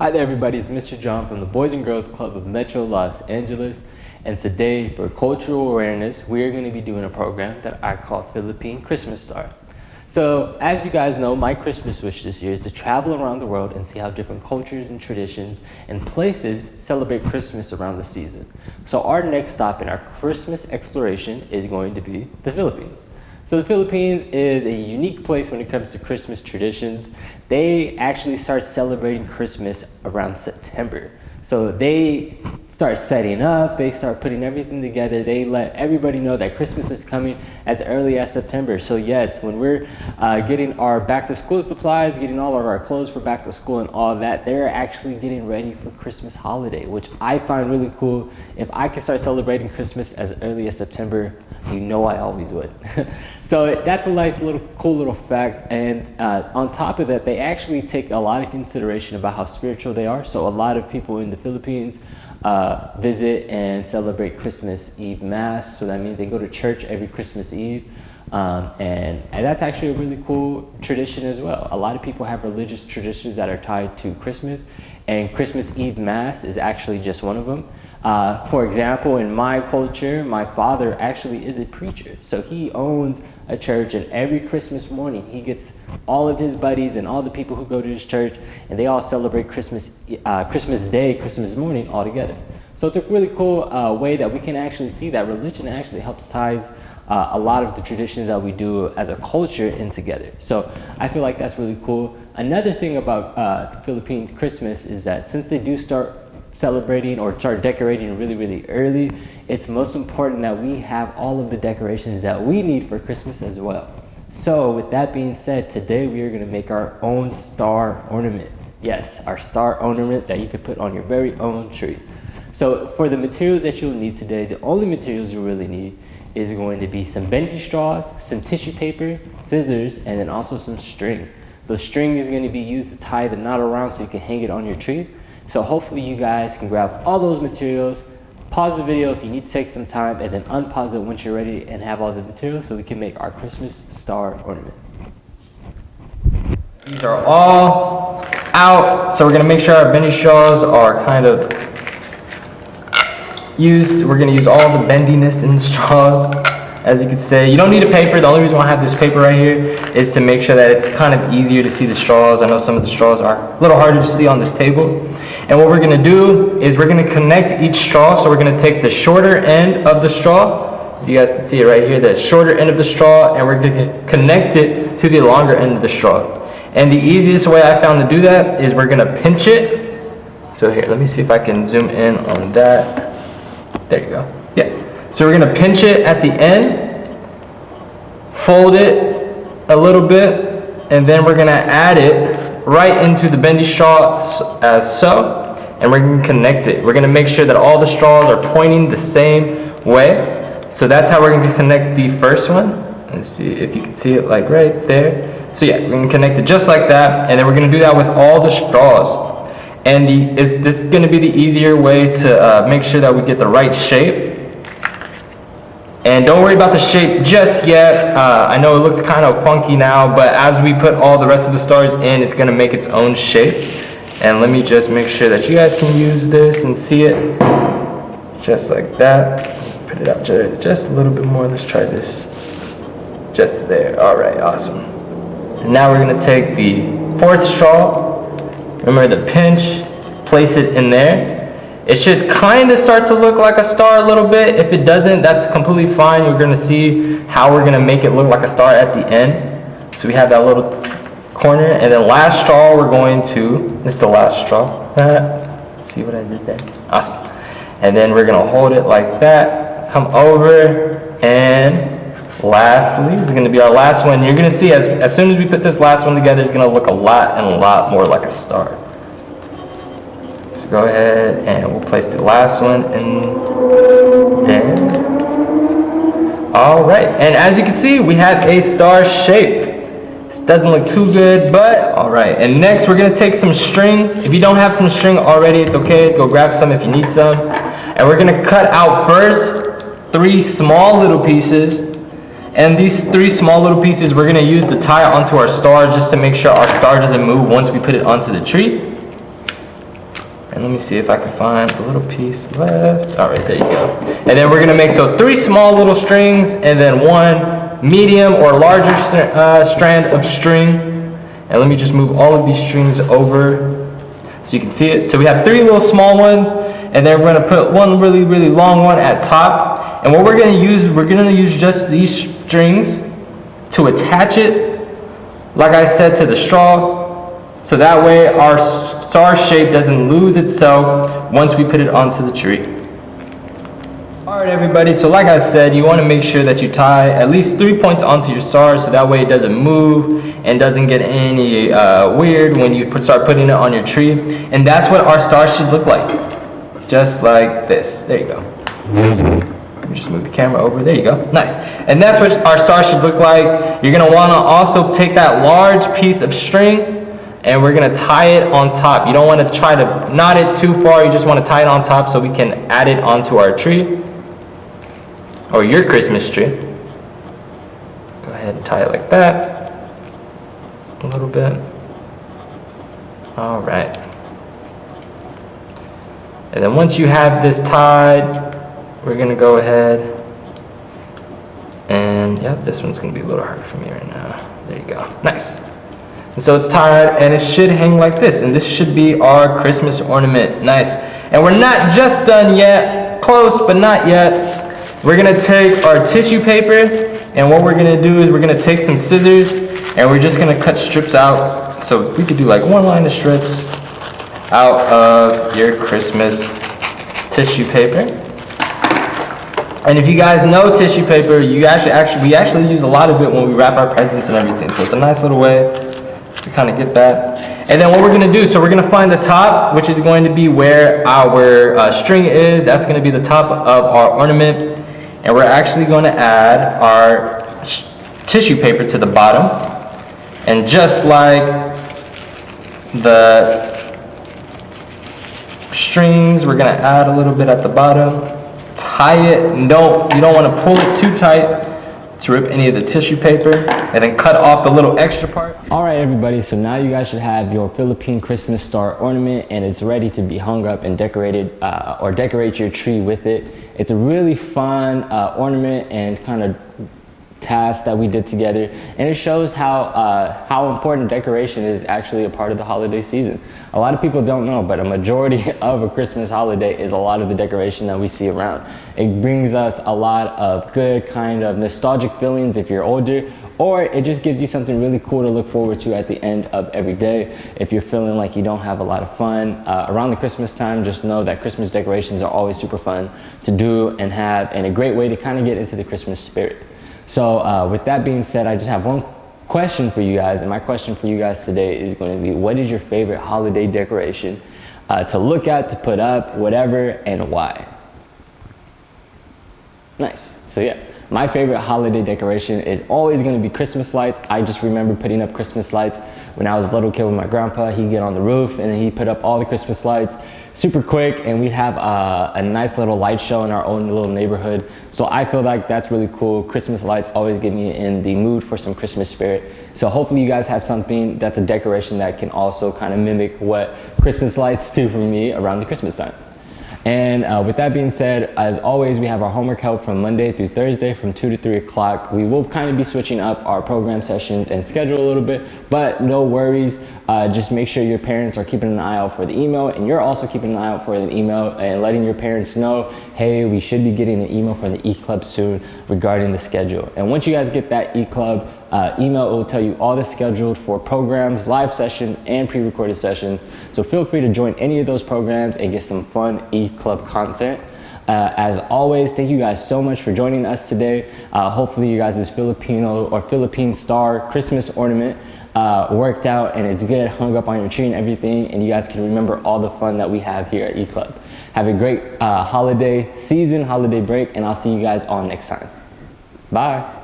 Hi there everybody, it's Mr. John from the Boys and Girls Club of Metro Los Angeles, and today for cultural awareness we are going to be doing a program that I call Philippine Christmas Star. So as you guys know, my Christmas wish this year is to travel around the world and see how different cultures and traditions and places celebrate Christmas around the season. So our next stop in our Christmas exploration is going to be the Philippines. So the Philippines is a unique place when it comes to Christmas traditions. They actually start celebrating Christmas around September. So they start setting up, they start putting everything together. They let everybody know that Christmas is coming as early as September. So yes, when we're getting our back to school supplies, getting all of our clothes for back to school and all of that, they're actually getting ready for Christmas holiday, which I find really cool. If I can start celebrating Christmas as early as September, you know I always would. So that's a nice little cool little fact. And on top of that, they actually take a lot of consideration about how spiritual they are. So a lot of people in the Philippines visit and celebrate Christmas Eve Mass. So that means they go to church every Christmas Eve. And that's actually a really cool tradition as well. A lot of people have religious traditions that are tied to Christmas, and Christmas Eve Mass is actually just one of them. For example, in my culture, my father actually is a preacher. So he owns a church, and every Christmas morning he gets all of his buddies and all the people who go to his church, and they all celebrate Christmas Day, Christmas morning all together. So it's a really cool way that we can actually see that religion actually helps ties a lot of the traditions that we do as a culture in together. So I feel like that's really cool. Another thing about Philippines Christmas is that since they do start celebrating or start decorating really early, it's most important that we have all of the decorations that we need for Christmas as well. So with that being said, today we are going to make our own star ornament. Yes, our star ornament that you could put on your very own tree. So for the materials that you'll need today, the only materials you really need is going to be some bendy straws, some tissue paper, scissors, and then also some string. The string is going to be used to tie the knot around so you can hang it on your tree. So hopefully you guys can grab all those materials, pause the video if you need to take some time, and then unpause it once you're ready and have all the materials so we can make our Christmas star ornament. These are all out, so we're going to make sure our bendy straws are kind of used. We're going to use all the bendiness in the straws, as you could say. You don't need a paper. The only reason why I have this paper right here is to make sure that it's kind of easier to see the straws. I know some of the straws are a little harder to see on this table. And what we're going to do is we're going to connect each straw. So we're going to take the shorter end of the straw. You guys can see it right here, the shorter end of the straw, and we're going to connect it to the longer end of the straw. And the easiest way I found to do that is we're going to pinch it. So here, let me see if I can zoom in on that. There you go. Yeah. So we're going to pinch it at the end, fold it a little bit, and then we're going to add it right into the bendy straw as so, and we're going to connect it. We're going to make sure that all the straws are pointing the same way. So that's how we're going to connect the first one. Let's see if you can see it like right there. So yeah, we're going to connect it just like that, and then we're going to do that with all the straws. And this is going to be the easier way to make sure that we get the right shape. And don't worry about the shape just yet. I know it looks kind of funky now, but as we put all the rest of the stars in, it's going to make its own shape. And let me just make sure that you guys can use this and see it just like that. Put it out just a little bit more. Let's try this. Just there. All right, awesome. And now we're going to take the fourth straw. Remember the pinch, place it in there. It should kind of start to look like a star a little bit. If it doesn't, that's completely fine. You're going to see how we're going to make it look like a star at the end. So we have that little corner. And then last straw, we're going to, this is the last straw. See what I did there? Awesome. And then we're going to hold it like that. Come over. And lastly, this is going to be our last one. You're going to see as soon as we put this last one together, it's going to look a lot more like a star. So go ahead and we'll place the last one in there. All right, and as you can see, we have a star shape. This doesn't look too good, but all right. And next, we're going to take some string. If you don't have some string already, it's okay. Go grab some if you need some. And we're going to cut out first 3 small little pieces. And these 3 small little pieces we're going to use to tie onto our star, just to make sure our star doesn't move once we put it onto the tree. And let me see if I can find a little piece left. All right, there you go. And then we're gonna make, so 3 small little strings and then 1 medium or larger strand of string. And let me just move all of these strings over so you can see it. So we have 3 little small ones, and then we're gonna put 1 really, really long one at top. And what we're gonna use just these strings to attach it, like I said, to the straw. So that way our star shape doesn't lose itself once we put it onto the tree. Alright everybody, so like I said, you want to make sure that you tie at least 3 points onto your star so that way it doesn't move and doesn't get any weird when you start putting it on your tree. And that's what our star should look like. Just like this. There you go. Let me just move the camera over. There you go. Nice. And that's what our star should look like. You're going to want to also take that large piece of string and we're gonna tie it on top. You don't want to try to knot it too far. You just want to tie it on top so we can add it onto our tree or your Christmas tree. Go ahead and tie it like that. A little bit. All right. And then once you have this tied, we're gonna go ahead and yep, this one's gonna be a little hard for me right now. There you go. Nice. And so it's tied and it should hang like this, and this should be our Christmas ornament. Nice. And we're not just done yet, close but not yet. We're gonna take our tissue paper, and what we're gonna do is we're gonna take some scissors and we're just gonna cut strips out. So we could do like 1 line of strips out of your Christmas tissue paper. And if you guys know tissue paper, we actually use a lot of it when we wrap our presents and everything. So it's a nice little way to kind of get that. And then what we're going to do, so we're going to find the top, which is going to be where our string is. That's going to be the top of our ornament. And we're actually going to add our tissue paper to the bottom. And just like the strings, we're going to add a little bit at the bottom. Tie it. No, you don't want to pull it too tight to rip any of the tissue paper, and then cut off the little extra part. All right everybody, so now you guys should have your Philippine Christmas star ornament, and it's ready to be hung up and decorated or decorate your tree with it. It's a really fun ornament and kind of task that we did together, and it shows how important decoration is actually a part of the holiday season. A lot of people don't know, but a majority of a Christmas holiday is a lot of the decoration that we see around. It brings us a lot of good kind of nostalgic feelings if you're older, or it just gives you something really cool to look forward to at the end of every day. If you're feeling like you don't have a lot of fun around the Christmas time, just know that Christmas decorations are always super fun to do and have, and a great way to kind of get into the Christmas spirit. So with that being said, I just have one question for you guys, and my question for you guys today is going to be, what is your favorite holiday decoration to look at, to put up, whatever, and why? Nice. So yeah, my favorite holiday decoration is always going to be Christmas lights. I just remember putting up Christmas lights when I was a little kid with my grandpa. He'd get on the roof and then he'd put up all the Christmas lights super quick, and we'd have a nice little light show in our own little neighborhood. So I feel like that's really cool. Christmas lights always get me in the mood for some Christmas spirit. So hopefully you guys have something that's a decoration that can also kind of mimic what Christmas lights do for me around the Christmas time. And with that being said, as always, we have our homework help from Monday through Thursday from 2 to 3 o'clock. We will kind of be switching up our program sessions and schedule a little bit, but no worries. Just make sure your parents are keeping an eye out for the email, and you're also keeping an eye out for the email and letting your parents know, hey, we should be getting an email from the e-club soon regarding the schedule. And once you guys get that e-club email, it will tell you all the scheduled for programs, live sessions, and pre-recorded sessions. So feel free to join any of those programs and get some fun e-club content. As always, thank you guys so much for joining us today. Hopefully you guys' Filipino or Philippine star Christmas ornament worked out and is good, hung up on your tree and everything, and you guys can remember all the fun that we have here at E-Club. Have a great holiday season, holiday break, and I'll see you guys all next time. Bye.